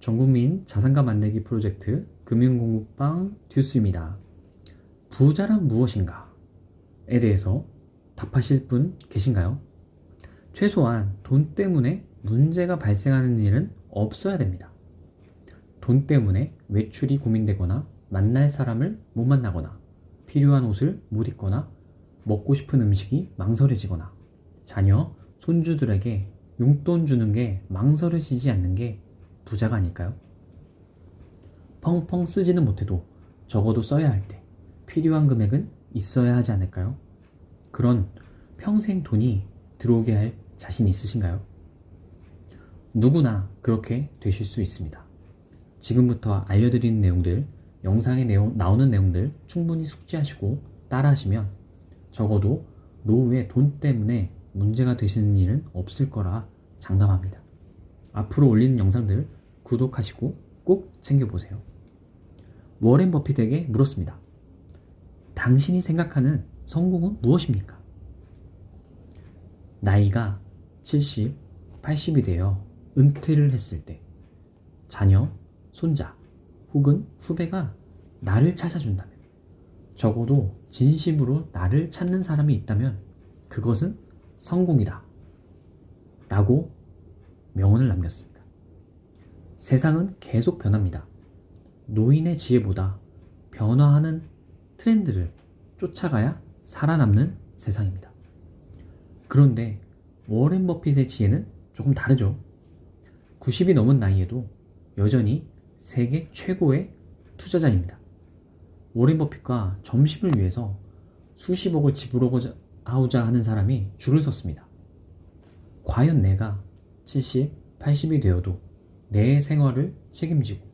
전국민 자산가 만들기 프로젝트 금융공부방 듀스입니다. 부자란 무엇인가에 대해서 답하실 분 계신가요? 최소한 돈 때문에 문제가 발생하는 일은 없어야 됩니다. 돈 때문에 외출이 고민되거나 만날 사람을 못 만나거나 필요한 옷을 못 입거나 먹고 싶은 음식이 망설여지거나 자녀, 손주들에게 용돈 주는 게 망설여지지 않는 게 부자가 아닐까요? 펑펑 쓰지는 못해도 적어도 써야 할 때 필요한 금액은 있어야 하지 않을까요? 그런 평생 돈이 들어오게 할 자신 있으신가요? 누구나 그렇게 되실 수 있습니다. 지금부터 알려드리는 내용들, 영상에 나오는 내용들 충분히 숙지하시고 따라하시면 적어도 노후에 돈 때문에 문제가 되시는 일은 없을 거라 장담합니다. 앞으로 올리는 영상들 구독하시고 꼭 챙겨보세요. 워렌 버핏에게 물었습니다. 당신이 생각하는 성공은 무엇입니까? 나이가 70, 80이 되어 은퇴를 했을 때 자녀, 손자 혹은 후배가 나를 찾아준다면, 적어도 진심으로 나를 찾는 사람이 있다면 그것은 성공이다 라고 명언을 남겼습니다. 세상은 계속 변합니다. 노인의 지혜보다 변화하는 트렌드를 쫓아가야 살아남는 세상입니다. 그런데 워렌 버핏의 지혜는 조금 다르죠. 90이 넘은 나이에도 여전히 세계 최고의 투자자입니다. 워렌 버핏과 점심을 위해서 수십억을 지불하고자 하는 사람이 줄을 섰습니다. 과연 내가 70, 80이 되어도 내 생활을 책임지고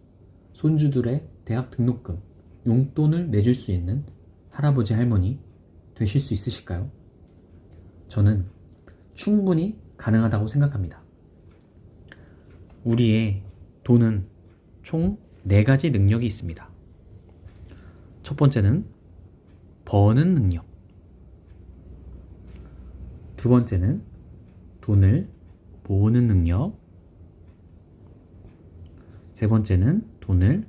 손주들의 대학 등록금, 용돈을 내줄 수 있는 할아버지 할머니 되실 수 있으실까요? 저는 충분히 가능하다고 생각합니다. 우리의 돈은 총 4가지 능력이 있습니다. 첫 번째는 버는 능력. 두 번째는 돈을 모으는 능력. 세 번째는 돈을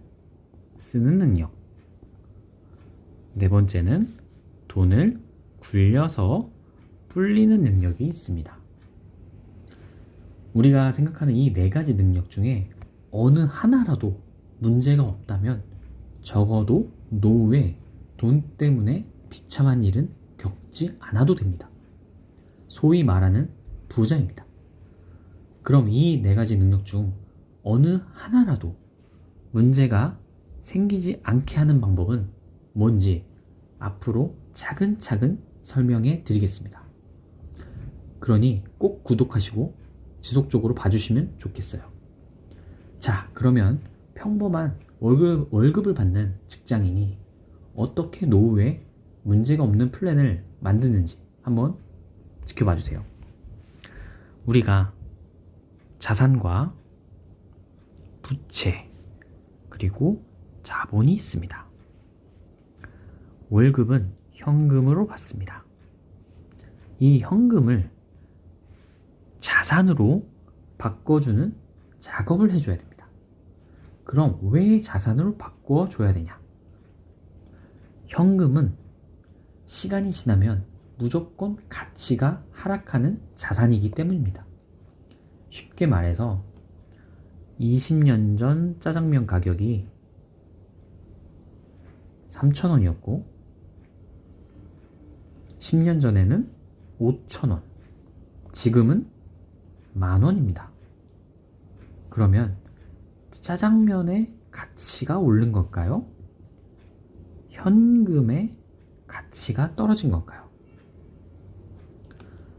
쓰는 능력. 네 번째는 돈을 굴려서 불리는 능력이 있습니다. 우리가 생각하는 이 4가지 능력 중에 어느 하나라도 문제가 없다면 적어도 노후에 돈 때문에 비참한 일은 겪지 않아도 됩니다. 소위 말하는 부자입니다. 그럼 이 4가지 능력 중 어느 하나라도 문제가 생기지 않게 하는 방법은 뭔지 앞으로 차근차근 설명해 드리겠습니다. 그러니 꼭 구독하시고 지속적으로 봐주시면 좋겠어요. 자, 그러면 평범한 월급을 받는 직장인이 어떻게 노후에 문제가 없는 플랜을 만드는지 한번 지켜봐 주세요. 우리가 자산과 부채 그리고 자본이 있습니다. 월급은 현금으로 받습니다. 이 현금을 자산으로 바꿔주는 작업을 해줘야 됩니다. 그럼 왜 자산으로 바꿔줘야 되냐? 현금은 시간이 지나면 무조건 가치가 하락하는 자산이기 때문입니다. 쉽게 말해서 20년 전 짜장면 가격이 3,000원이었고 10년 전에는 5,000원, 지금은 10,000원입니다. 그러면 짜장면의 가치가 오른 걸까요? 현금의 가치가 떨어진 걸까요?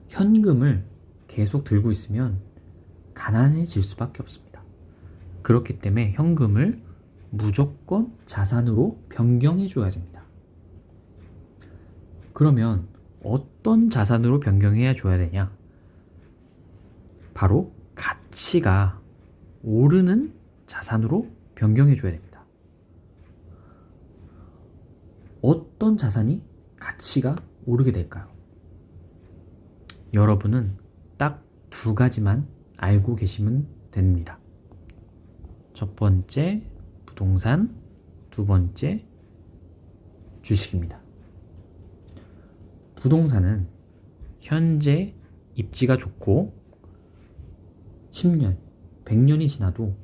현금을 계속 들고 있으면 가난해질 수밖에 없습니다. 그렇기 때문에 현금을 무조건 자산으로 변경해 줘야 됩니다. 그러면 어떤 자산으로 변경해야 줘야 되냐? 바로 가치가 오르는 자산으로 변경해 줘야 됩니다. 어떤 자산이 가치가 오르게 될까요? 여러분은 딱 2가지만 알고 계시면 됩니다. 첫 첫 번째 부동산, 두 번째 주식입니다. 부동산은 현재 입지가 좋고 10년, 100년이 지나도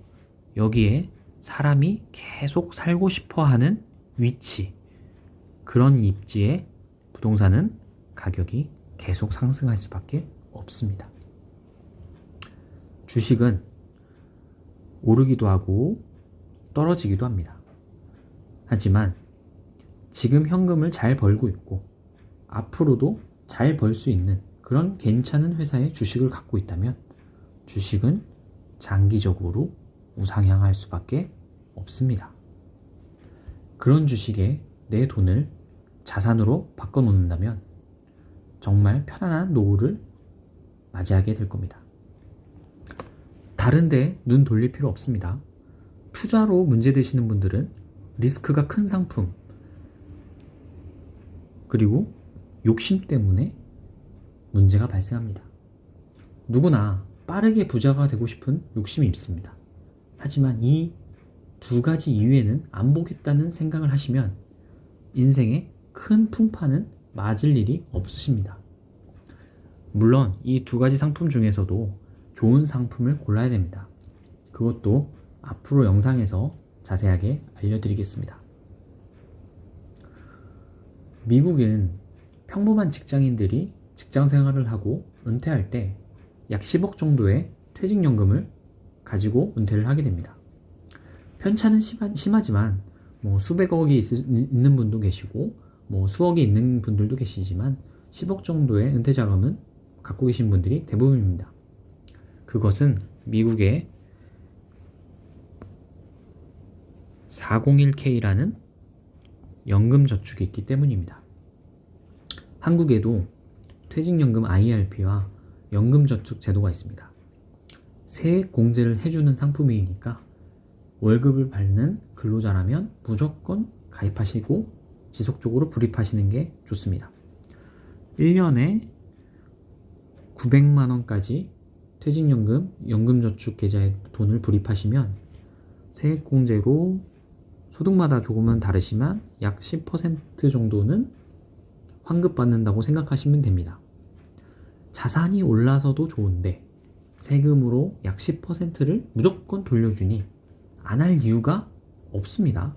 여기에 사람이 계속 살고 싶어 하는 위치, 그런 입지의 부동산은 가격이 계속 상승할 수밖에 없습니다. 주식은 오르기도 하고 떨어지기도 합니다. 하지만 지금 현금을 잘 벌고 있고 앞으로도 잘 벌 수 있는 그런 괜찮은 회사의 주식을 갖고 있다면 주식은 장기적으로 우상향할 수밖에 없습니다. 그런 주식에 내 돈을 자산으로 바꿔놓는다면 정말 편안한 노후를 맞이하게 될 겁니다. 다른데 눈 돌릴 필요 없습니다. 투자로 문제되시는 분들은 리스크가 큰 상품, 그리고 욕심 때문에 문제가 발생합니다. 누구나 빠르게 부자가 되고 싶은 욕심이 있습니다. 하지만 이 두 가지 이외에는 안 보겠다는 생각을 하시면 인생에 큰 풍파는 맞을 일이 없으십니다. 물론 이 두 가지 상품 중에서도 좋은 상품을 골라야 됩니다. 그것도 앞으로 영상에서 자세하게 알려드리겠습니다. 미국은 평범한 직장인들이 직장 생활을 하고 은퇴할 때 약 10억 정도의 퇴직연금을 가지고 은퇴를 하게 됩니다. 편차는 심하지만 수백억이 있는 분도 계시고 수억이 있는 분들도 계시지만 10억 정도의 은퇴 자금은 갖고 계신 분들이 대부분입니다. 그것은 미국의 401k라는 연금저축이 있기 때문입니다. 한국에도 퇴직연금 IRP와 연금저축 제도가 있습니다. 세액 공제를 해주는 상품이니까 월급을 받는 근로자라면 무조건 가입하시고 지속적으로 불입하시는 게 좋습니다. 1년에 900만원까지 퇴직연금, 연금저축 계좌에 돈을 불입하시면 세액 공제로 소득마다 조금은 다르지만 약 10% 정도는 환급받는다고 생각하시면 됩니다. 자산이 올라서도 좋은데 세금으로 약 10%를 무조건 돌려주니 안 할 이유가 없습니다.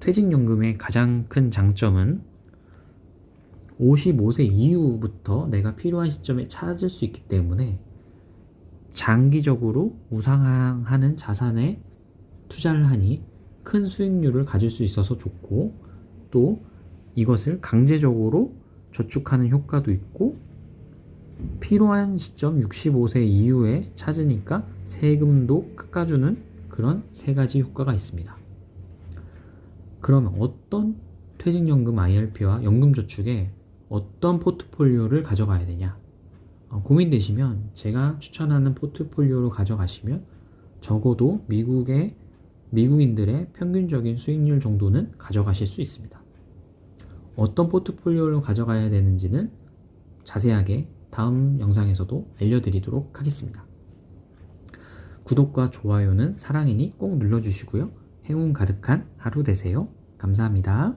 퇴직연금의 가장 큰 장점은 55세 이후부터 내가 필요한 시점에 찾을 수 있기 때문에 장기적으로 우상향하는 자산에 투자를 하니 큰 수익률을 가질 수 있어서 좋고, 또 이것을 강제적으로 저축하는 효과도 있고 필요한 시점 65세 이후에 찾으니까 세금도 깎아주는 그런 세 가지 효과가 있습니다. 그러면 어떤 퇴직연금 IRP와 연금저축에 어떤 포트폴리오를 가져가야 되냐? 고민되시면 제가 추천하는 포트폴리오로 가져가시면 적어도 미국인들의 평균적인 수익률 정도는 가져가실 수 있습니다. 어떤 포트폴리오를 가져가야 되는지는 자세하게 다음 영상에서도 알려드리도록 하겠습니다. 구독과 좋아요는 사랑이니 꼭 눌러주시고요. 행운 가득한 하루 되세요. 감사합니다.